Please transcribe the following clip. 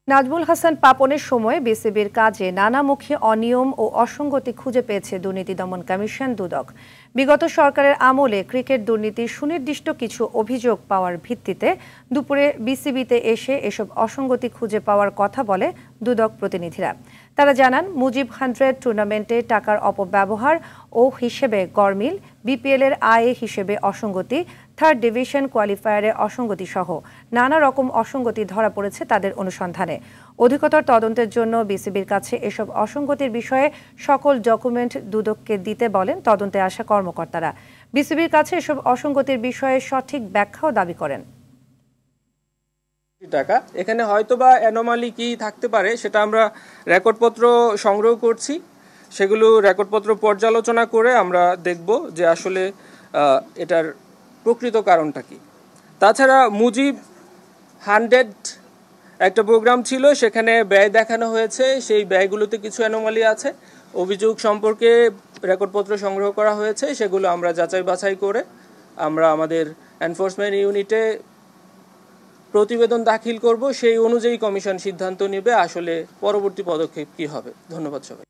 নাজমুল হাসান পাপনের সময় বিসিবির কাজে নানামুখী অনিয়ম ও অসঙ্গতি খুঁজে পেয়েছে দুর্নীতি দমন কমিশন দুদক। বিগত সরকারের আমলে ক্রিকেট দুর্নীতির সুনির্দিষ্ট কিছু অভিযোগ পাওয়ার ভিত্তিতে দুপুরে বিসিবিতে এসে এসব অসঙ্গতি খুঁজে পাওয়ার কথা বলে দুদক প্রতিনিধিরা। তারা জানান, মুজিব 100 টুর্নামেন্টে টাকার অপব্যবহার ও হিসেবে গরমিল, বিপিএলের আয়ে হিসেবে অসঙ্গতি, থার্ড ডিভিশন কোয়ালিফায়ারে অসঙ্গতি সহ নানা রকম অসঙ্গতি ধরা পড়েছে তাদের অনুসন্ধানে। অধিকতর তদন্তের জন্য বিসিবির কাছে এসব অসঙ্গতির বিষয়ে সকল ডকুমেন্ট দুদককে দিতে বলেন তদন্তে আসা কর্মকর্তারা। বিসিবির কাছে এসব অসঙ্গতির বিষয়ে সঠিক ব্যাখ্যাও দাবি করেন। টাকা এখানে হয়তোবা অ্যানোমালি কি থাকতে পারে সেটা আমরা রেকর্ডপত্র সংগ্রহ করছি, সেগুলো রেকর্ডপত্র পর্যালোচনা করে আমরা দেখব যে আসলে এটার প্রকৃত কারণটা কি। তাছাড়া মুজিব 100 একটা প্রোগ্রাম ছিল, সেখানে ব্যয় দেখানো হয়েছে, সেই ব্যয়গুলোতে কিছু অ্যানোমালি আছে। অভিযোগ সম্পর্কে রেকর্ডপত্র সংগ্রহ করা হয়েছে, সেগুলো আমরা যাচাই বাছাই করে আমরা আমাদের এনফোর্সমেন্ট ইউনিটে প্রতিবেদন দাখিল করব। সেই অনুযায়ী কমিশন সিদ্ধান্ত নেবে আসলে পরবর্তী পদক্ষেপ কি হবে। ধন্যবাদ সবাই।